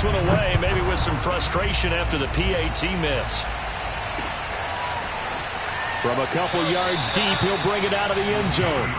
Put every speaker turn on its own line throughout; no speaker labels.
this one away, maybe with some frustration after the PAT miss. From a couple yards deep, he'll bring it out of the end zone.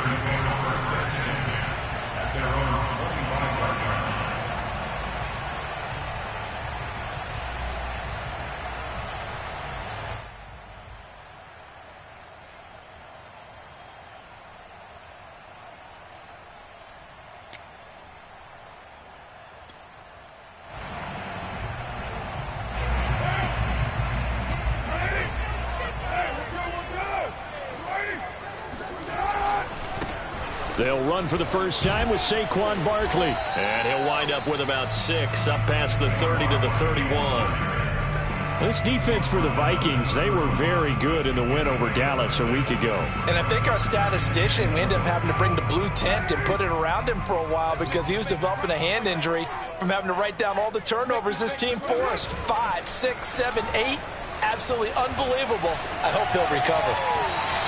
They'll run for the first time with Saquon Barkley. And he'll wind up with about 6, up past the 30 to the 31. This defense for the Vikings, they were very good in the win over Dallas a week ago.
And I think our statistician, we ended up having to bring the blue tent and put it around him for a while because he was developing a hand injury from having to write down all the turnovers this team forced. 5, 6, 7, 8. Absolutely unbelievable. I hope he'll recover.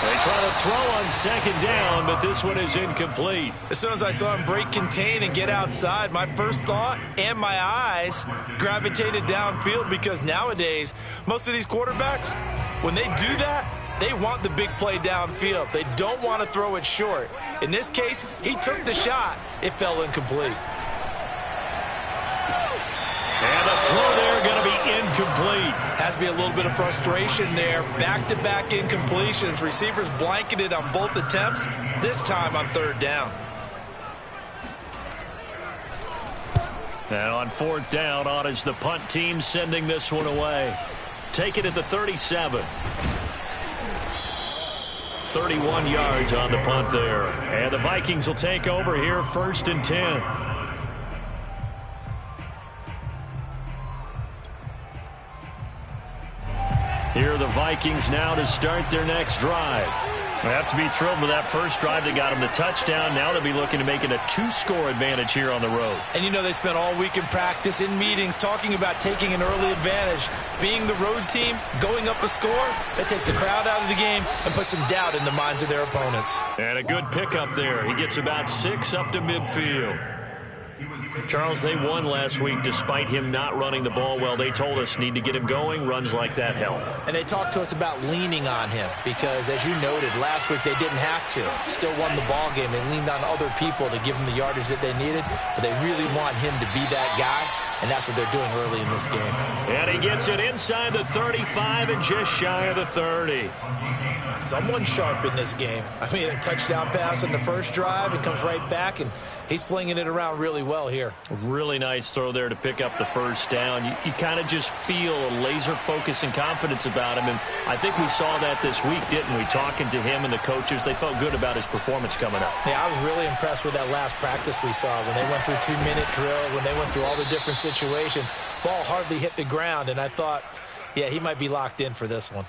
They try to throw on second down, but this one is incomplete.
As soon as I saw him break contain and get outside, my first thought and my eyes gravitated downfield because nowadays, most of these quarterbacks, when they do that, they want the big play downfield. They don't want to throw it short. In this case, he took the shot. It fell incomplete.
And the throw there going to be incomplete.
Has to be a little bit of frustration there. Back-to-back incompletions. Receivers blanketed on both attempts, this time on third down.
And on fourth down, on is the punt team sending this one away. Take it at the 37. 31 yards on the punt there. And the Vikings will take over here, 1st and 10. Here are the Vikings now to start their next drive. They have to be thrilled with that first drive that got them the touchdown. Now they'll be looking to make it a 2-score advantage here on the road.
And you know they spent all week in practice, in meetings, talking about taking an early advantage. Being the road team, going up a score, that takes the crowd out of the game and puts some doubt in the minds of their opponents.
And a good pickup there. He gets about 6 up to midfield. Charles, they won last week despite him not running the ball well. They told us need to get him going. Runs like that help.
And they talked to us about leaning on him because, as you noted, last week they didn't have to. Still won the ball game. They leaned on other people to give them the yardage that they needed, but they really want him to be that guy, and that's what they're doing early in this game.
And he gets it inside the 35 and just shy of the 30.
Someone sharp in this game. I mean, a touchdown pass in the first drive. It comes right back, and he's flinging it around really well here.
Really nice throw there to pick up the first down. You kind of just feel a laser focus and confidence about him, and I think we saw that this week, didn't we? Talking to him and the coaches, they felt good about his performance coming up.
Yeah, I was really impressed with that last practice we saw when they went through 2-minute drill, when they went through all the different situations. Ball hardly hit the ground, and I thought, yeah, he might be locked in for this one.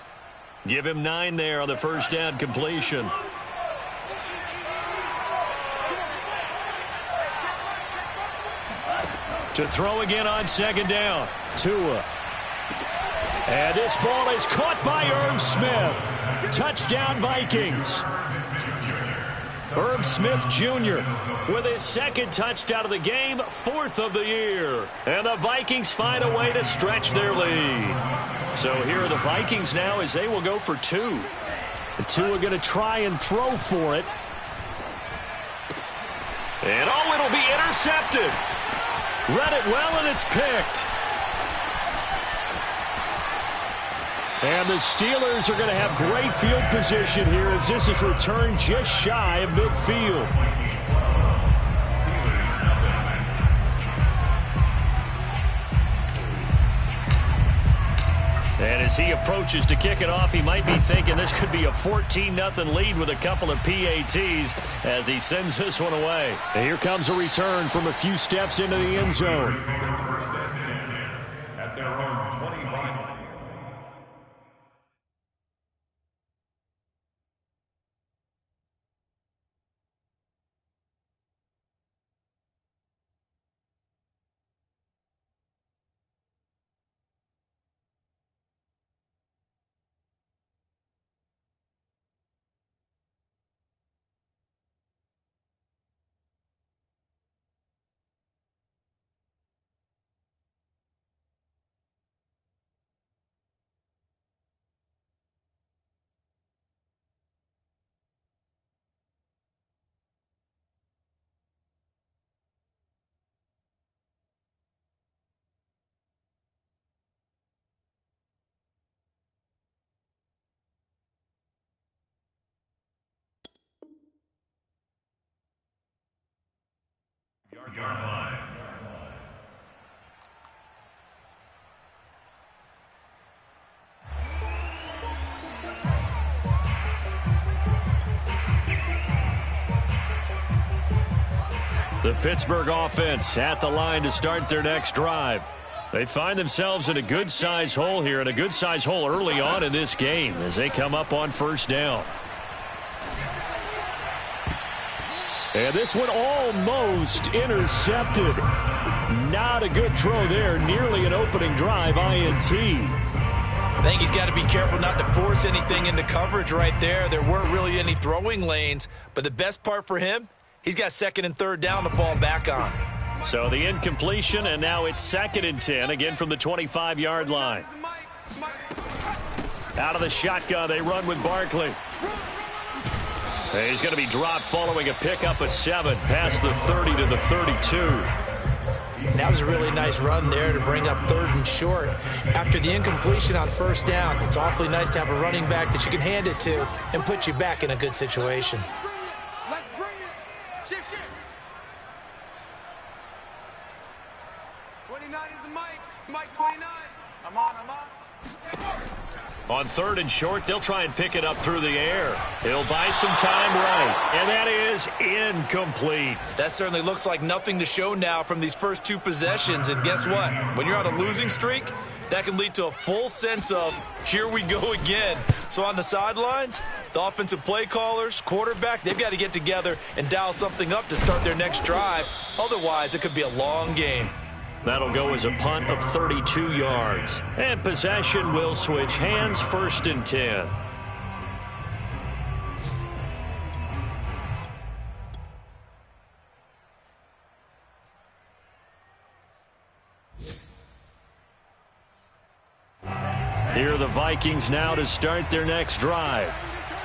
Give him 9 there on the first down completion. To throw again on second down. Tua. And this ball is caught by Irv Smith. Touchdown Vikings. Irv Smith Jr. with his 2nd touchdown of the game, 4th of the year. And the Vikings find a way to stretch their lead. So here are the Vikings now as they will go for 2. The 2 are going to try and throw for it. And it'll be intercepted. Read it well, and it's picked. And the Steelers are going to have great field position here as this is returned just shy of midfield. And as he approaches to kick it off, he might be thinking this could be a 14-0 lead with a couple of PATs as he sends this one away. And here comes a return from a few steps into the end zone. The Pittsburgh offense at the line to start their next drive. They find themselves in a good-size hole here, and a good-size hole early on in this game as they come up on first down. And this one almost intercepted. Not a good throw there. Nearly an opening drive, INT.
I think he's got to be careful not to force anything into coverage right there. There weren't really any throwing lanes, but the best part for him, he's got second and third down to fall back on.
So the incompletion, and now it's 2nd and 10, again from the 25-yard line. Out of the shotgun, they run with Barkley. He's going to be dropped following a pickup of 7 past the 30 to the 32.
That was a really nice run there to bring up 3rd and short. After the incompletion on first down, it's awfully nice to have a running back that you can hand it to and put you back in a good situation.
Let's bring it. Shift. 29 is the mic. Mic 29. I'm on.
On 3rd and short, they'll try and pick it up through the air. He'll buy some time right, and that is incomplete.
That certainly looks like nothing to show now from these first 2 possessions. And guess what? When you're on a losing streak, that can lead to a full sense of, here we go again. So on the sidelines, the offensive play callers, quarterback, they've got to get together and dial something up to start their next drive. Otherwise, it could be a long game.
That'll go as a punt of 32 yards. And possession will switch hands, 1st and 10. Here are the Vikings now to start their next drive.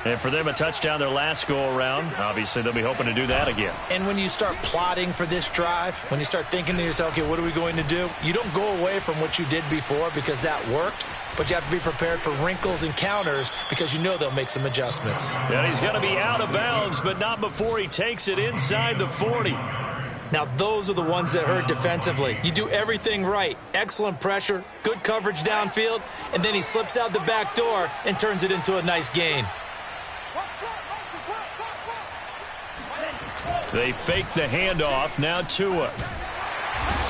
And for them, a touchdown their last go-around. Obviously, they'll be hoping to do that again.
And when you start plotting for this drive, when you start thinking to yourself, okay, what are we going to do? You don't go away from what you did before because that worked, but you have to be prepared for wrinkles and counters because you know they'll make some adjustments.
Yeah, he's going to be out of bounds, but not before he takes it inside the 40.
Now, those are the ones that hurt defensively. You do everything right. Excellent pressure, good coverage downfield, and then he slips out the back door and turns it into a nice gain.
They fake the handoff. Now Tua.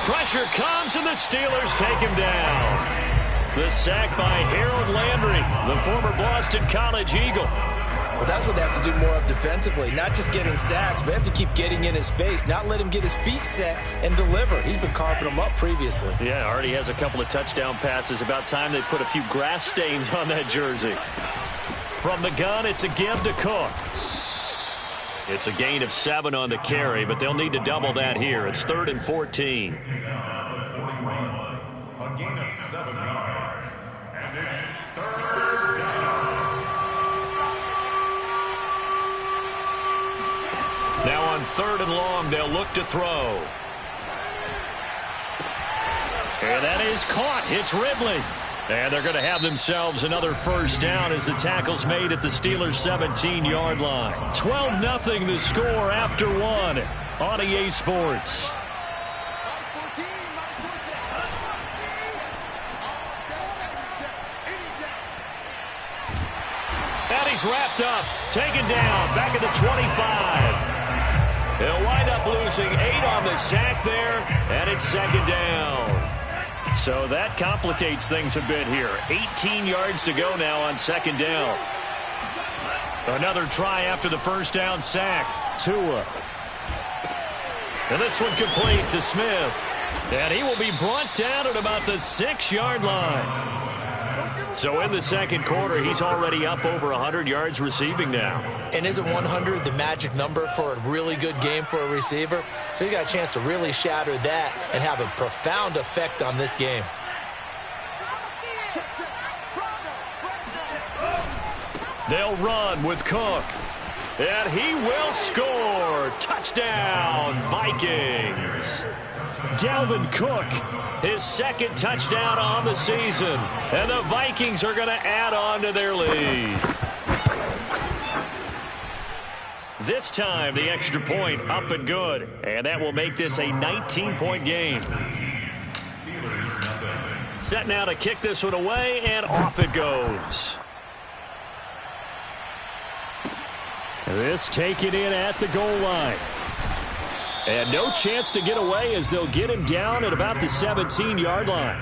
Pressure comes, and the Steelers take him down. The sack by Harold Landry, the former Boston College Eagle.
Well, that's what they have to do more of defensively. Not just getting sacks, but they have to keep getting in his face. Not let him get his feet set and deliver. He's been carving them up previously.
Yeah, already has a couple of touchdown passes. About time they put a few grass stains on that jersey. From the gun, it's a give to Cook. It's a gain of 7 on the carry, but they'll need to double that here. It's 3rd and 14.
A gain of 7 yards, and it's 3rd down.
Now on 3rd and long, they'll look to throw. And that is caught. It's Ridley. And they're going to have themselves another first down as the tackle's made at the Steelers' 17-yard line. 12-0 the score after 1 on EA Sports. And he's wrapped up, taken down, back at the 25. They'll wind up losing 8 on the sack there, and it's 2nd down. So that complicates things a bit here. 18 yards to go now on 2nd down. Another try after the first down sack. Tua. And this one complete to Smith. And he will be brought down at about the 6-yard line. So in the second quarter, he's already up over 100 yards receiving now.
And isn't 100 the magic number for a really good game for a receiver? So he got a chance to really shatter that and have a profound effect on this game.
They'll run with Cook. And he will score. Touchdown, Vikings. Dalvin Cook, his 2nd touchdown on the season. And the Vikings are going to add on to their lead. This time, the extra point up and good. And that will make this a 19-point game. Set now to kick this one away, and off it goes. This taken in at the goal line. And no chance to get away as they'll get him down at about the 17-yard line.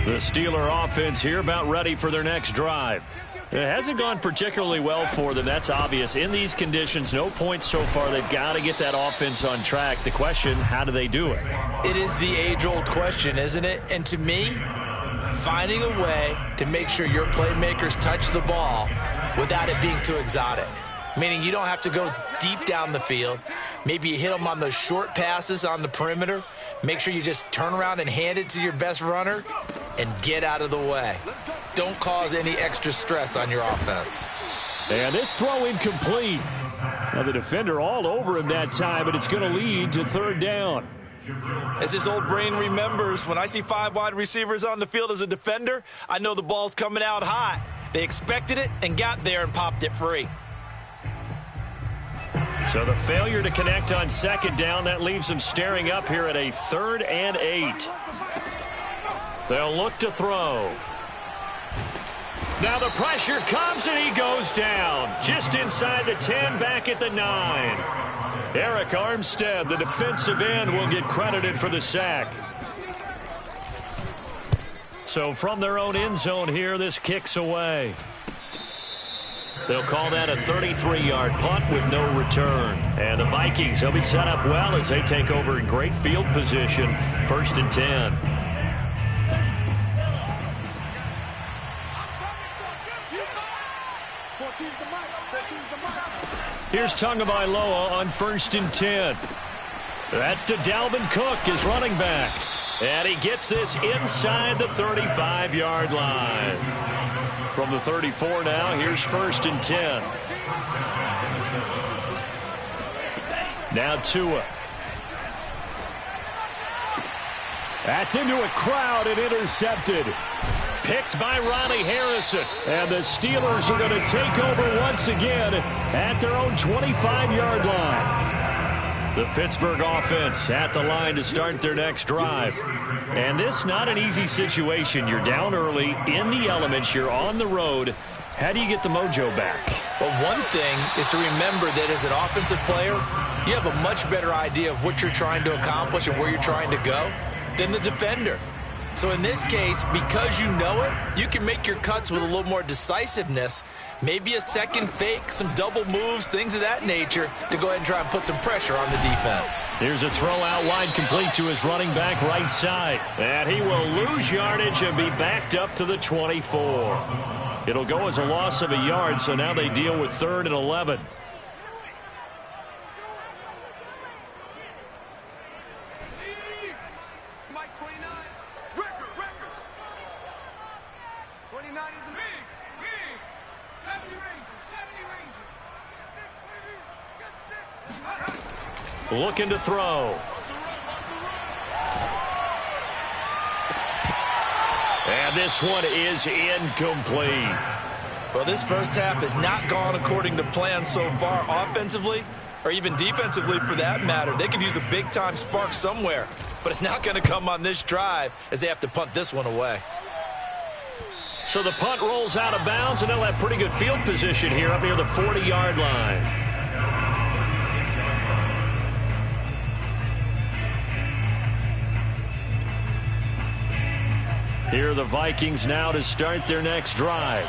The Steeler offense here about ready for their next drive. It hasn't gone particularly well for them. That's obvious. In these conditions, no points so far. They've got to get that offense on track. The question, how do they do it?
It is the age-old question, isn't it? And to me, finding a way to make sure your playmakers touch the ball without it being too exotic. Meaning you don't have to go deep down the field. Maybe you hit them on those short passes on the perimeter. Make sure you just turn around and hand it to your best runner and get out of the way. Don't cause any extra stress on your offense.
And this throw incomplete. Now the defender all over him that time, but it's going to lead to third down.
As his old brain remembers, when I see 5 wide receivers on the field as a defender, I know the ball's coming out hot. They expected it and got there and popped it free.
So the failure to connect on second down, that leaves them staring up here at a 3rd and 8. They'll look to throw. Now the pressure comes and he goes down. Just inside the 10, back at the 9. Eric Armstead, the defensive end, will get credited for the sack. So from their own end zone here, this kicks away. They'll call that a 33-yard punt with no return. And the Vikings, they'll be set up well as they take over in great field position. 1st and 10. Here's Tagovailoa on 1st and 10. That's to Dalvin Cook, his running back. And he gets this inside the 35-yard line. From the 34 now, here's 1st and 10. Now Tua. That's into a crowd and intercepted. Picked by Ronnie Harrison. And the Steelers are going to take over once again at their own 25-yard line. The Pittsburgh offense at the line to start their next drive. And this not an easy situation. You're down early, in the elements, you're on the road. How do you get the mojo back?
Well, one thing is to remember that as an offensive player, you have a much better idea of what you're trying to accomplish and where you're trying to go than the defender. So in this case, because you know it, you can make your cuts with a little more decisiveness, maybe a second fake, some double moves, things of that nature, to go ahead and try and put some pressure on the defense.
Here's a throw out wide, complete to his running back right side. And he will lose yardage and be backed up to the 24. It'll go as a loss of a yard, so now they deal with 3rd and 11. Looking to throw. And this one is incomplete.
Well, this first half has not gone according to plan so far offensively, or even defensively for that matter. They could use a big-time spark somewhere, but it's not going to come on this drive as they have to punt this one away.
So the punt rolls out of bounds, and they'll have pretty good field position here up near the 40-yard line. Here are the Vikings now to start their next drive.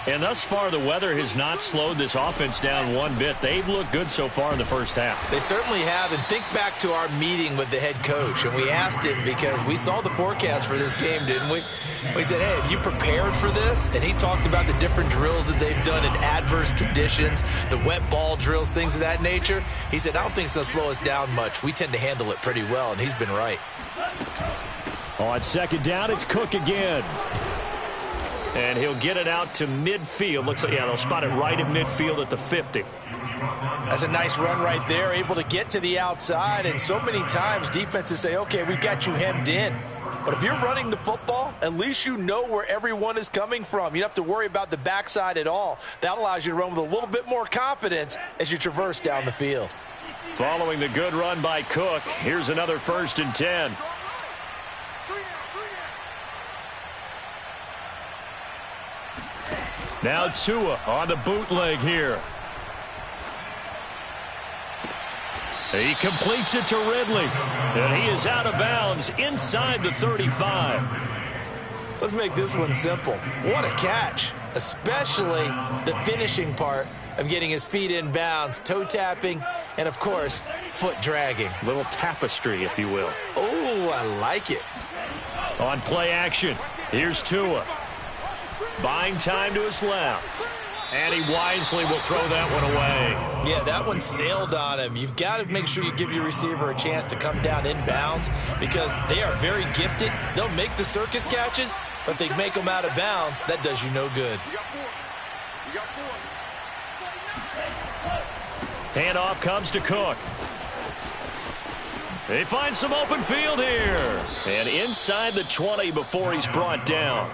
And thus far, the weather has not slowed this offense down one bit. They've looked good so far in the first half.
They certainly have. And think back to our meeting with the head coach. And we asked him because we saw the forecast for this game, didn't we? We said, hey, have you prepared for this? And he talked about the different drills that they've done in adverse conditions, the wet ball drills, things of that nature. He said, I don't think it's going to slow us down much. We tend to handle it pretty well, and he's been right.
On second down, it's Cook again. And he'll get it out to midfield. Looks like, yeah, they'll spot it right in midfield at the 50.
That's a nice run right there, able to get to the outside. And so many times defenses say, okay, we've got you hemmed in. But if you're running the football, at least you know where everyone is coming from. You don't have to worry about the backside at all. That allows you to run with a little bit more confidence as you traverse down the field.
Following the good run by Cook, here's another 1st and 10. Now Tua on the bootleg here. He completes it to Ridley, and he is out of bounds inside the 35.
Let's make this one simple. What a catch, especially the finishing part of getting his feet in bounds, toe tapping, and of course, foot dragging.
Little tapestry, if you will.
Oh, I like it.
On play action, here's Tua. Buying time to his left. And he wisely will throw that one away.
Yeah, that one sailed on him. You've got to make sure you give your receiver a chance to come down inbounds because they are very gifted. They'll make the circus catches, but they make them out of bounds. That does you no good.
Handoff comes to Cook. He finds some open field here. And inside the 20 before he's brought down.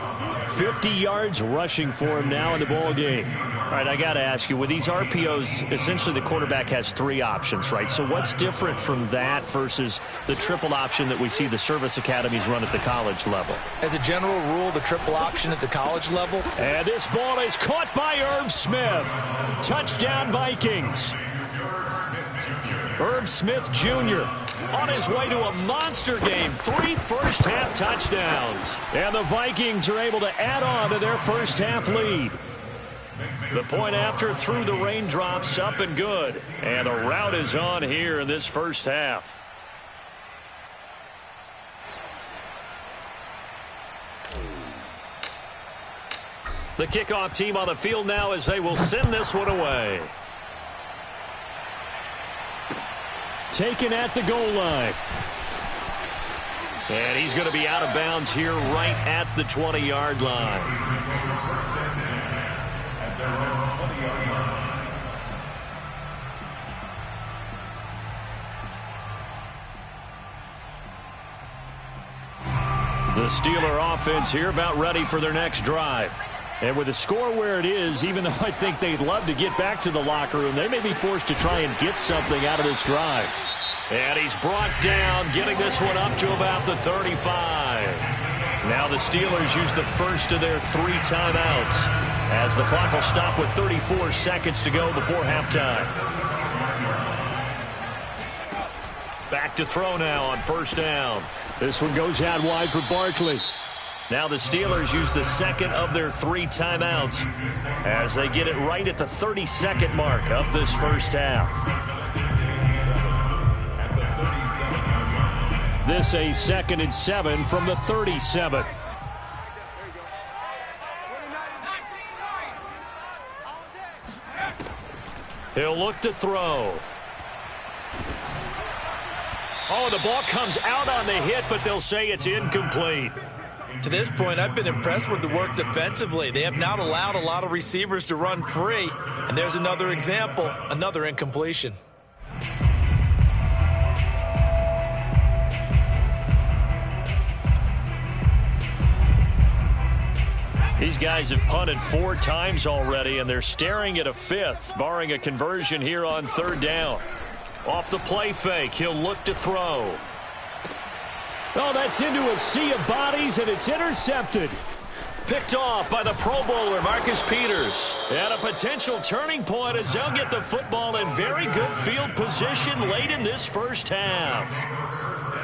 50 yards rushing for him now in the ball game. All right, I got to ask you, with these RPOs, essentially the quarterback has 3 options, right? So what's different from that versus the triple option that we see the service academies run at the college level?
As a general rule, the triple option at the college level.
And this ball is caught by Irv Smith. Touchdown, Vikings. Irv Smith Jr. on his way to a monster game. 3 first-half touchdowns. And the Vikings are able to add on to their first-half lead. The point after through the raindrops, up and good. And the route is on here in this first half. The kickoff team on the field now as they will send this one away. Taken at the goal line. And he's going to be out of bounds here right at the 20-yard line. The Steeler offense here about ready for their next drive. And with the score where it is, even though I think they'd love to get back to the locker room, they may be forced to try and get something out of this drive. And he's brought down, getting this one up to about the 35. Now the Steelers use the first of their 3 timeouts as the clock will stop with 34 seconds to go before halftime. Back to throw now on first down. This one goes out wide for Barkley. Now the Steelers use the second of their 3 timeouts as they get it right at the 30-second mark of this first half. This a 2nd and 7 from the 37. He'll look to throw. Oh, the ball comes out on the hit, but they'll say it's incomplete.
To this point, I've been impressed with the work defensively. They have not allowed a lot of receivers to run free. And there's another example, another incompletion.
These guys have punted 4 times already, and they're staring at a 5th, barring a conversion here on 3rd down. Off the play fake, he'll look to throw. Oh, that's into a sea of bodies, and it's intercepted. Picked off by the Pro Bowler, Marcus Peters. And a potential turning point as they'll get the football in very good field position late in this first half.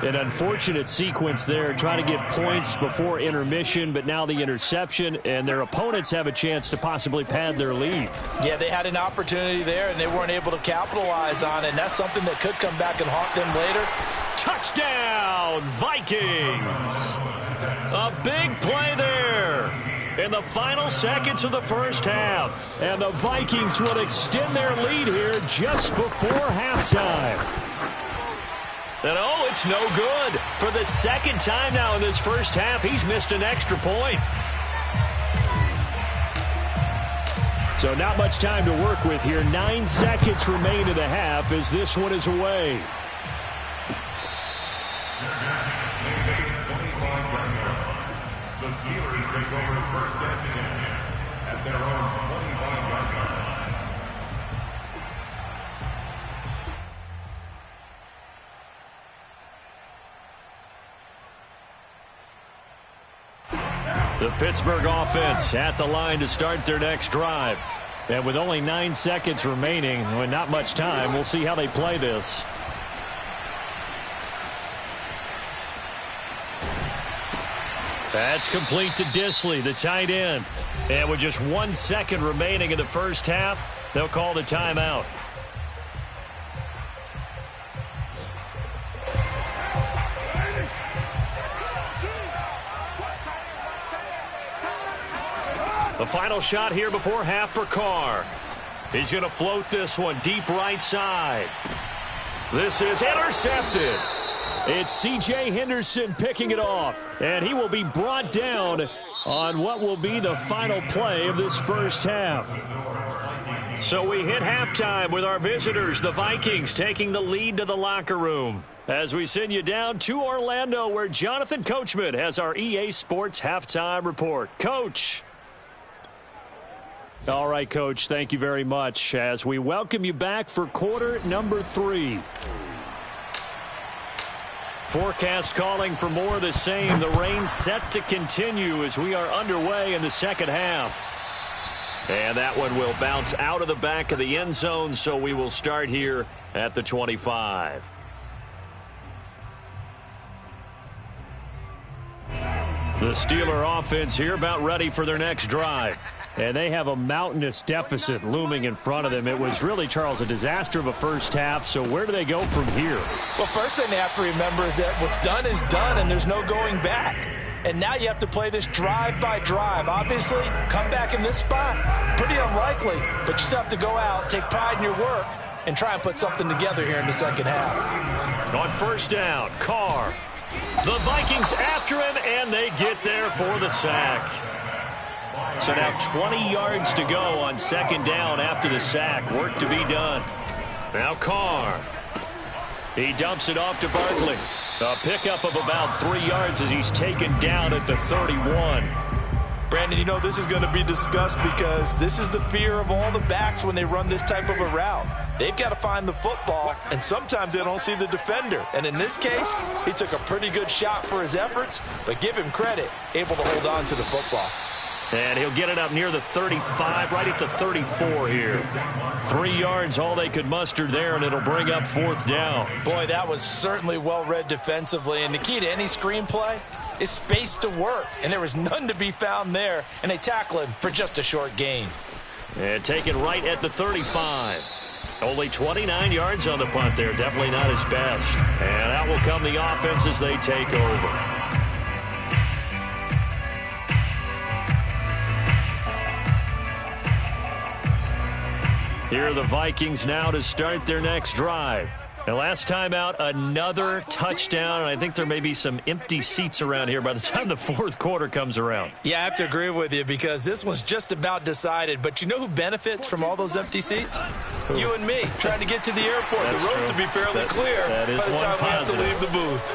An unfortunate sequence there, trying to get points before intermission, but now the interception, and their opponents have a chance to possibly pad their lead.
Yeah, they had an opportunity there, and they weren't able to capitalize on it, and that's something that could come back and haunt them later.
Touchdown, Vikings! A big play there in the final seconds of the first half. And the Vikings will extend their lead here just before halftime. And oh, it's no good. For the 2nd time now in this first half, he's missed an extra point. So not much time to work with here. 9 seconds remain in the half as this one is away.
The Steelers take over 1st and 10 at their own 25-yard line.
The Pittsburgh offense at the line to start their next drive. And with only 9 seconds remaining, well, not much time, we'll see how they play this. That's complete to Disley, the tight end. And with just 1 second remaining in the first half, they'll call the timeout. The final shot here before half for Carr. He's going to float this one deep right side. This is intercepted. It's C.J. Henderson picking it off, and he will be brought down on what will be the final play of this first half. So we hit halftime with our visitors, the Vikings, taking the lead to the locker room. As we send you down to Orlando, where Jonathan Coachman has our EA Sports halftime report. Coach. All right, Coach, thank you very much as we welcome you back for quarter number 3. Forecast calling for more of the same. The rain set to continue as we are underway in the second half. And that one will bounce out of the back of the end zone, so we will start here at the 25. The Steeler offense here about ready for their next drive. And they have a mountainous deficit looming in front of them. It was really, Charles, a disaster of a first half. So where do they go from here?
Well, first thing they have to remember is that what's done is done, and there's no going back. And now you have to play this drive by drive. Obviously, come back in this spot, pretty unlikely. But you still have to go out, take pride in your work, and try and put something together here in the second half.
On first down, Carr. The Vikings after him, and they get there for the sack. So now 20 yards to go on second down after the sack. Work to be done. Now Carr. He dumps it off to Barkley. A pickup of about 3 yards as he's taken down at the 31.
Brandon, you know this is going to be discussed because this is the fear of all the backs when they run this type of a route. They've got to find the football, and sometimes they don't see the defender. And in this case, he took a pretty good shot for his efforts, but give him credit, able to hold on to the football.
And he'll get it up near the 35, right at the 34 here. 3 yards, all they could muster there, and it'll bring up fourth down.
Boy, that was certainly well-read defensively. And the key to any screenplay is space to work. And there was none to be found there, and they tackle him for just a short gain.
And taken right at the 35. Only 29 yards on the punt there. Definitely not his best. And out will come the offense as they take over. Here are the Vikings now to start their next drive. And last time out, another touchdown. And I think there may be some empty seats around here by the time the fourth quarter comes around.
Yeah, I have to agree with you because this one's just about decided. But you know who benefits from all those empty seats? You and me, trying to get to the airport.
That's
the roads
true.
will be fairly clear
by the
time we have to
positive.
leave the booth.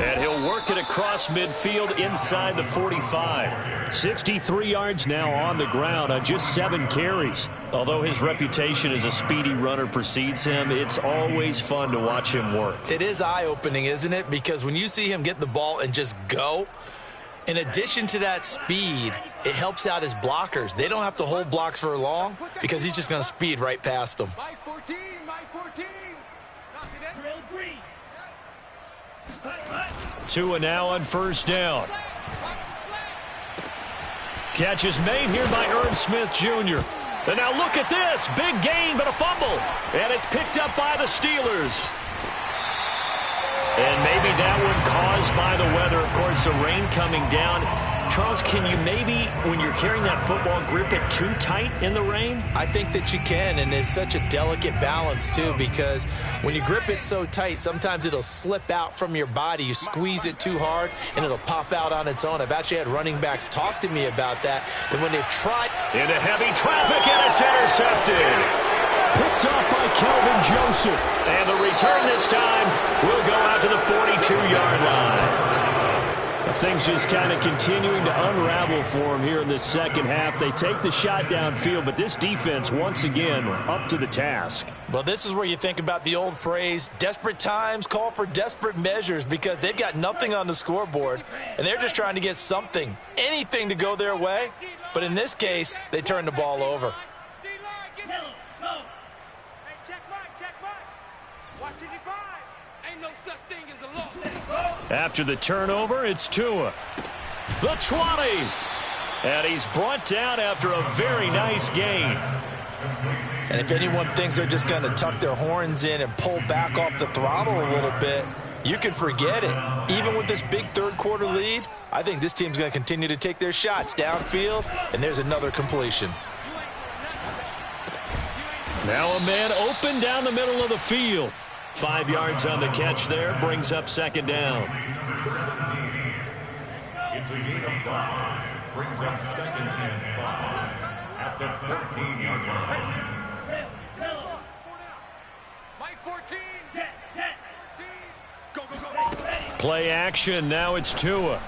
And he'll work it across midfield inside the 45. 63 yards now on the ground on just 7 carries. Although his reputation as a speedy runner precedes him, it's always fun to watch him work.
It is eye-opening, isn't it? Because when you see him get the ball and just go, in addition to that speed, it helps out his blockers. They don't have to hold blocks for long because he's just going to speed right past them.
Mike 14, Mike 14.
Tua now on first down. Catch is made here by Irv Smith Jr. And now look at this. Big gain, but a fumble. And it's picked up by the Steelers. And maybe that one caused by the weather. Of course, the rain coming down. Charles, can you maybe, when you're carrying that football, grip it too tight in the rain?
I think that you can, and it's such a delicate balance, too, because when you grip it so tight, sometimes it'll slip out from your body. You squeeze it too hard, and it'll pop out on its own. I've actually had running backs talk to me about that when they've tried.
Into heavy traffic, and it's intercepted. Picked off by Kelvin Joseph. And the return this time will go out to the 42-yard line. Things just kind of continuing to unravel for him here in this second half. They take the shot downfield, but this defense, once again, up to the task.
Well, this is where you think about the old phrase, desperate times call for desperate measures, because they've got nothing on the scoreboard, and they're just trying to get something, anything to go their way. But in this case, they turn the ball over.
Ain't no such thing as a loss.
After the turnover, it's Tua. The 20. And he's brought down after a very nice gain.
And if anyone thinks they're just going to tuck their horns in and pull back off the throttle a little bit, you can forget it. Even with this big third-quarter lead, I think this team's going to continue to take their shots downfield, and there's another completion.
Now a man open down the middle of the field. 5 yards on the catch there, brings up second down.
It's a gain of 5. Brings up second and 5 at the 13-yard line.
Mike 14. Go, go, go.
Play action. Now it's Tua.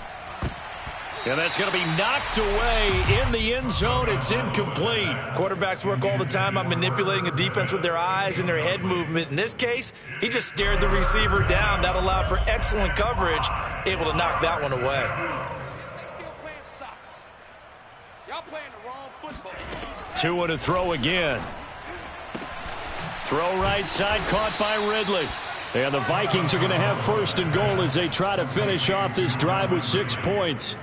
And that's going to be knocked away in the end zone. It's incomplete.
Quarterbacks work all the time on manipulating a defense with their eyes and their head movement. In this case, he just stared the receiver down. That allowed for excellent coverage, able to knock that one away.
They still playing soccer. Y'all playing the wrong football.
Tua to throw again. Throw right side, caught by Ridley. And the Vikings are going to have first and goal as they try to finish off this drive with 6 points.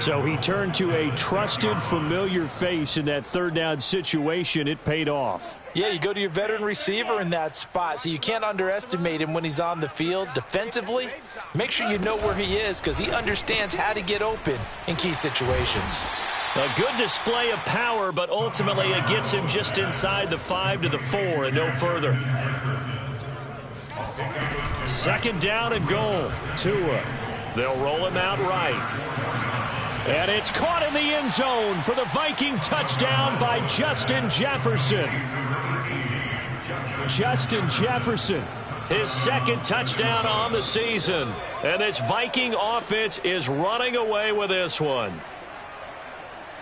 So he turned to a trusted, familiar face in that third down situation. It paid off.
Yeah, you go to your veteran receiver in that spot, so you can't underestimate him when he's on the field. Defensively, make sure you know where he is because he understands how to get open in key situations.
A good display of power, but ultimately it gets him just inside the 5 to the 4 and no further. Second down and goal. Tua. They'll roll him out right. And it's caught in the end zone for the Viking touchdown by Justin Jefferson. Justin Jefferson, his second touchdown on the season. And this Viking offense is running away with this one.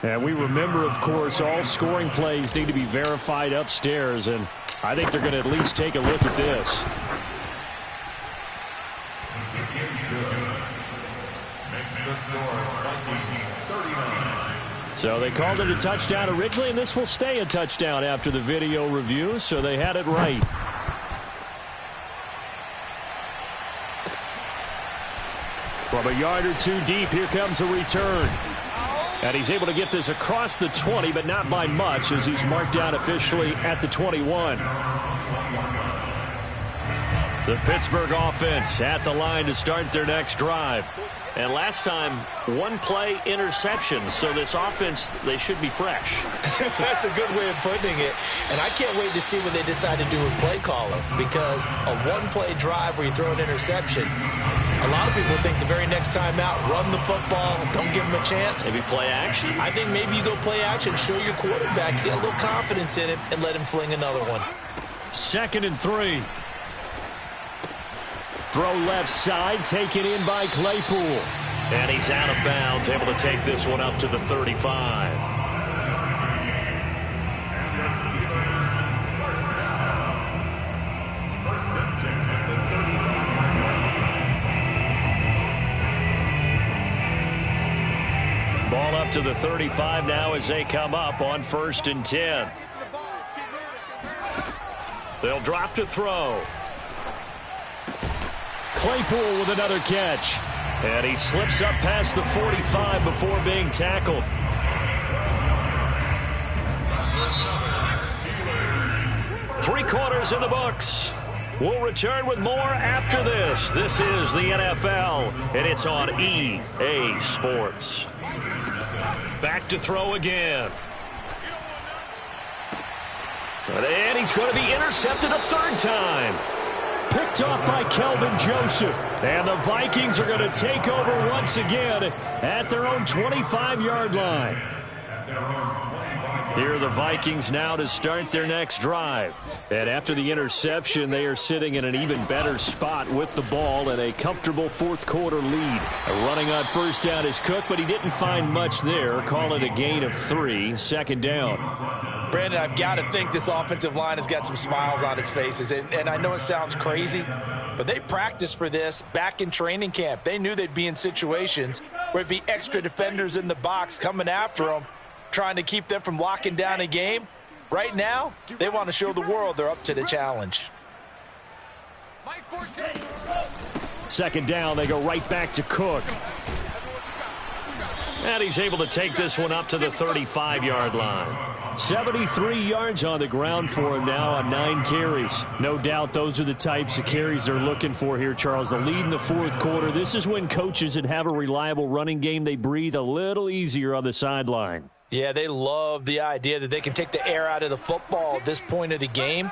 And we remember, of course, all scoring plays need to be verified upstairs. And I think they're going to at least take a look at this. So they called it a touchdown originally, and this will stay a touchdown after the video review, so they had it right. From a yard or two deep, here comes a return. And he's able to get this across the 20, but not by much, as he's marked down officially at the 21. The Pittsburgh offense at the line to start their next drive. And last time, one play interception. So this offense, they should be fresh.
That's a good way of putting it. And I can't wait to see what they decide to do with play calling. Because a one-play drive where you throw an interception, a lot of people think the very next time out, run the football, don't give him a chance.
Maybe play action?
I think maybe you go play action, show your quarterback, get a little confidence in him, and let him fling another one.
2nd and 3. Throw left side, taken in by Claypool. And he's out of bounds, able to take this one up to the 35.
And the Steelers first down. First and 10 at the 35.
Ball up to the 35 now as they come up on 1st and 10. They'll drop to throw. Claypool with another catch. And he slips up past the 45 before being tackled. Three quarters in the books. We'll return with more after this. This is the NFL, and it's on EA Sports. Back to throw again. And he's going to be intercepted a third time. Picked off by Kelvin Joseph. And the Vikings are going to take over once again at their own 25-yard line. Here are the Vikings now to start their next drive. And after the interception, they are sitting in an even better spot with the ball and a comfortable fourth-quarter lead. Running on first down is Cook, but he didn't find much there. Call it a gain of 3, 2nd down.
Brandon, I've got to think this offensive line has got some smiles on its faces. And I know it sounds crazy, but they practiced for this back in training camp. They knew they'd be in situations where it'd be extra defenders in the box coming after them, trying to keep them from locking down a game. Right now, they want to show the world they're up to the challenge.
2nd down, they go right back to Cook. And he's able to take this one up to the 35-yard line. 73 yards on the ground for him now on 9 carries. No doubt those are the types of carries they're looking for here, Charles. The lead in the fourth quarter. This is when coaches that have a reliable running game, they breathe a little easier on the sideline.
Yeah, they love the idea that they can take the air out of the football at this point of the game.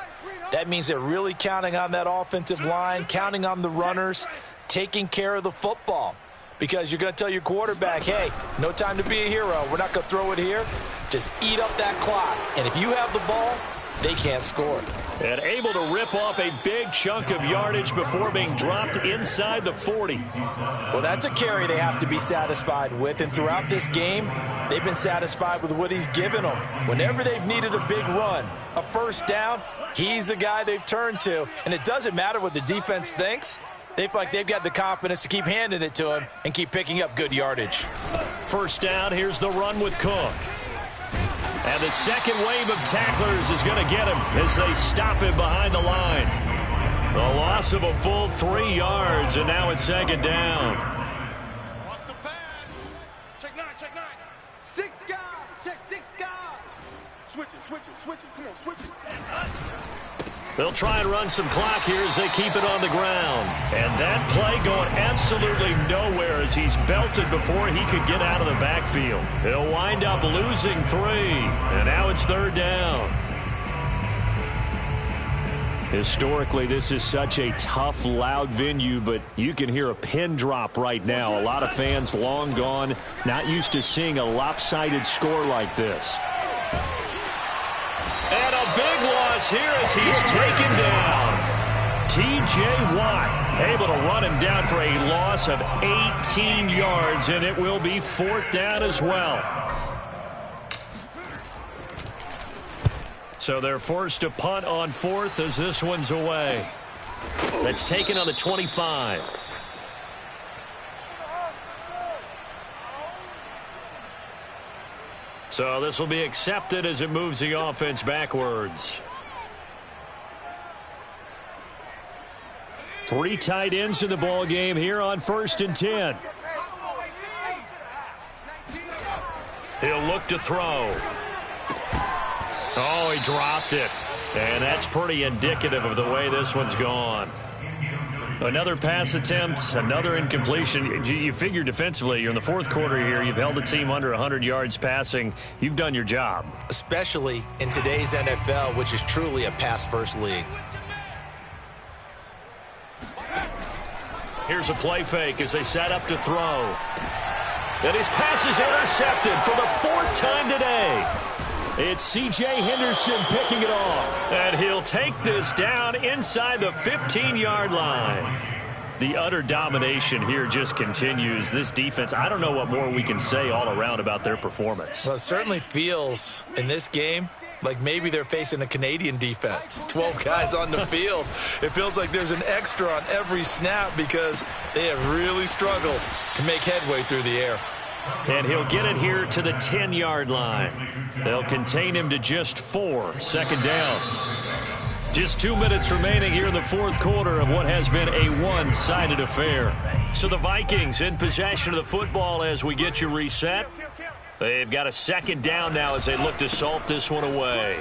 That means they're really counting on that offensive line, counting on the runners, taking care of the football. Because you're going to tell your quarterback, hey, no time to be a hero. We're not going to throw it here. Just eat up that clock. And if you have the ball, they can't score.
And able to rip off a big chunk of yardage before being dropped inside the 40.
Well, that's a carry they have to be satisfied with. And throughout this game, they've been satisfied with what he's given them. Whenever they've needed a big run, a first down, he's the guy they've turned to. And it doesn't matter what the defense thinks. They feel like they've got the confidence to keep handing it to him and keep picking up good yardage.
First down, here's the run with Cook. And the second wave of tacklers is going to get him as they stop him behind the line. The loss of a full 3 yards, and now it's second down.
Watch the pass. Check 9, check 9. 6 guys. Check 6 guys. Switch it. Come on, switch it.
They'll try and run some clock here as they keep it on the ground. And that play going absolutely nowhere as he's belted before he could get out of the backfield. He'll wind up losing 3. And now it's third down. Historically, this is such a tough, loud venue, but you can hear a pin drop right now. A lot of fans long gone, not used to seeing a lopsided score like this. And a big loss here as he's taken down. T.J. Watt able to run him down for a loss of 18 yards, and it will be fourth down as well. So they're forced to punt on fourth as this one's away. That's taken on the 25. So this will be accepted as it moves the offense backwards. 3 tight ends in the ball game here on 1st and 10. He'll look to throw. Oh, he dropped it. And that's pretty indicative of the way this one's gone. Another pass attempt, another incompletion. You figure defensively, you're in the fourth quarter here. You've held the team under 100 yards passing. You've done your job.
Especially in today's NFL, which is truly a pass-first league.
Here's a play fake as they set up to throw. And his pass is intercepted for the 4th time today. It's C.J. Henderson picking it off. And he'll take this down inside the 15-yard line. The utter domination here just continues. This defense, I don't know what more we can say all around about their performance.
Well, it certainly feels in this game like maybe they're facing a Canadian defense. 12 guys on the field. It feels like there's an extra on every snap because they have really struggled to make headway through the air.
And he'll get it here to the 10-yard line. They'll contain him to just 4. Second down. Just 2 minutes remaining here in the fourth quarter of what has been a one-sided affair. So the Vikings in possession of the football as we get you reset. They've got a second down now as they look to salt this one away.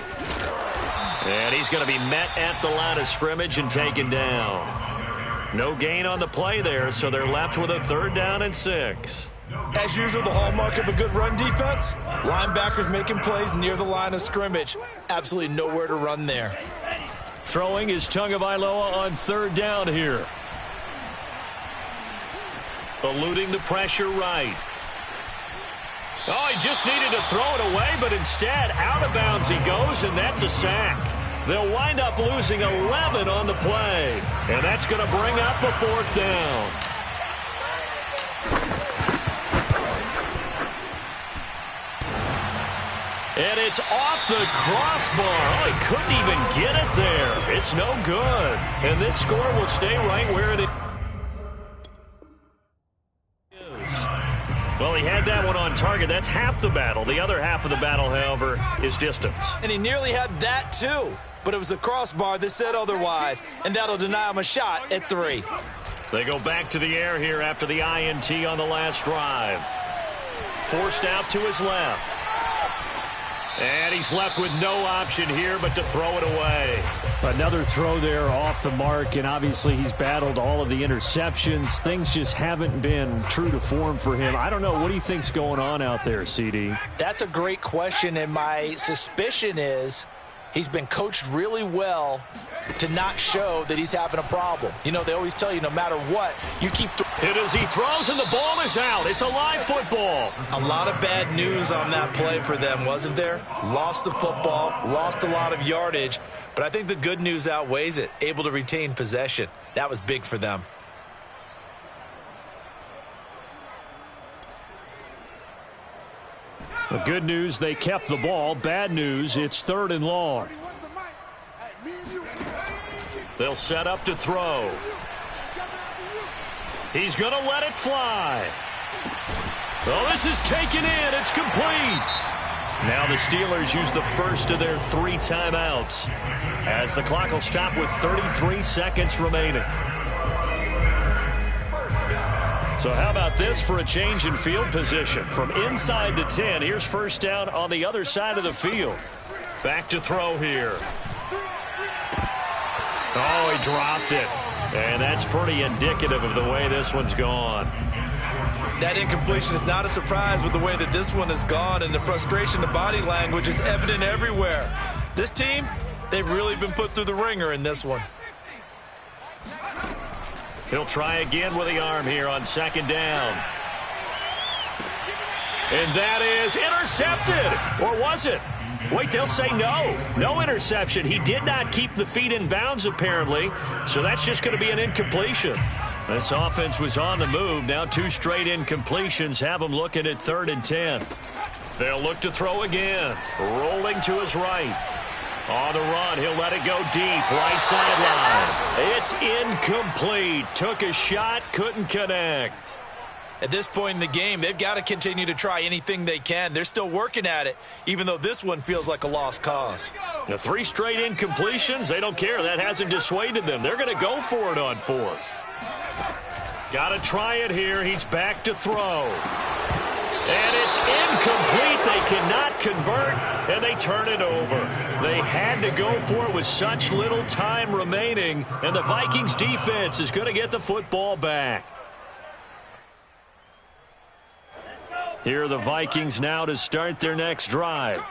And he's going to be met at the line of scrimmage and taken down. No gain on the play there, so they're left with a 3rd down and 6.
As usual, the hallmark of a good run defense, linebackers making plays near the line of scrimmage. Absolutely nowhere to run there.
Throwing is Tagovailoa on 3rd down here. Eluding the pressure right. Oh, he just needed to throw it away, but instead, out of bounds he goes, and that's a sack. They'll wind up losing 11 on the play, and that's going to bring up a 4th down. And it's off the crossbar. Oh, he couldn't even get it there. It's no good. And this score will stay right where it is. Well, he had that one on target. That's half the battle. The other half of the battle, however, is distance.
And he nearly had that, too. But it was the crossbar that said otherwise, and that'll deny him a shot at 3.
They go back to the air here after the INT on the last drive. Forced out to his left. And he's left with no option here but to throw it away.
Another throw there off the mark, and obviously he's battled all of the interceptions. Things just haven't been true to form for him. I don't know. What do you think's going on out there, CD?
That's a great question, and my suspicion is he's been coached really well to not show that he's having a problem. You know, they always tell you no matter what, you keep
hit as he throws, and the ball is out. It's a live football.
A lot of bad news on that play for them, wasn't there? Lost the football, lost a lot of yardage, but I think the good news outweighs it. Able to retain possession. That was big for them.
The good news, they kept the ball. Bad news, it's 3rd and long.
They'll set up to throw. He's going to let it fly. Oh, this is taken in. It's complete. Now the Steelers use the first of their 3 timeouts as the clock will stop with 33 seconds remaining. So how about this for a change in field position? From inside the 10, here's first down on the other side of the field. Back to throw here. Oh, he dropped it. And that's pretty indicative of the way this one's gone.
That incompletion is not a surprise with the way that this one has gone, and the frustration, the body language is evident everywhere. This team, they've really been put through the ringer in this one.
He'll try again with the arm here on 2nd down. And that is intercepted. Or was it? Wait, they'll say no. No interception. He did not keep the feet in bounds, apparently. So that's just going to be an incompletion. This offense was on the move. Now 2 straight incompletions have them looking at 3rd and 10. They'll look to throw again. Rolling to his right. On the run, he'll let it go deep. Right sideline. It's incomplete. Took a shot, couldn't connect.
At this point in the game, they've got to continue to try anything they can. They're still working at it, even though this one feels like a lost cause.
The 3 straight incompletions, they don't care. That hasn't dissuaded them. They're going to go for it on 4th. Got to try it here. He's back to throw. And it's incomplete. They cannot convert, and they turn it over. They had to go for it with such little time remaining, and the Vikings defense is going to get the football back. Here are the Vikings now to start their next drive.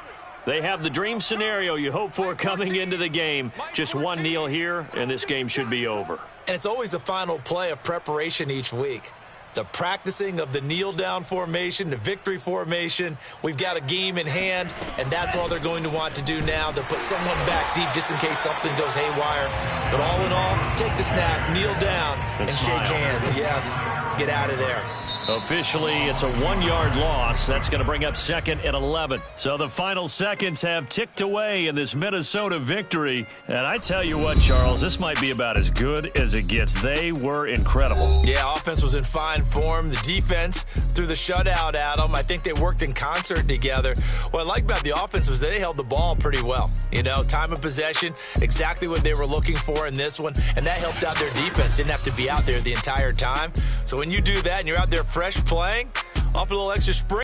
They have the dream scenario you hope for coming into the game. Just 1 kneel here, and this game should be over.
And it's always the final play of preparation each week. The practicing of the kneel-down formation, the victory formation. We've got a game in hand, and that's all they're going to want to do now. They'll put someone back deep just in case something goes haywire. But all in all, take the snap, kneel down, and shake hands. Yes, get out of there.
Officially, it's a 1-yard loss. That's going to bring up 2nd and 11. So the final seconds have ticked away in this Minnesota victory. And I tell you what, Charles, this might be about as good as it gets. They were incredible.
Yeah, offense was in fine form. The defense threw the shutout at them. I think they worked in concert together. What I like about the offense was they held the ball pretty well. You know, time of possession, exactly what they were looking for in this one. And that helped out their defense. Didn't have to be out there the entire time. So when you do that and you're out there fresh playing, off a little extra spring.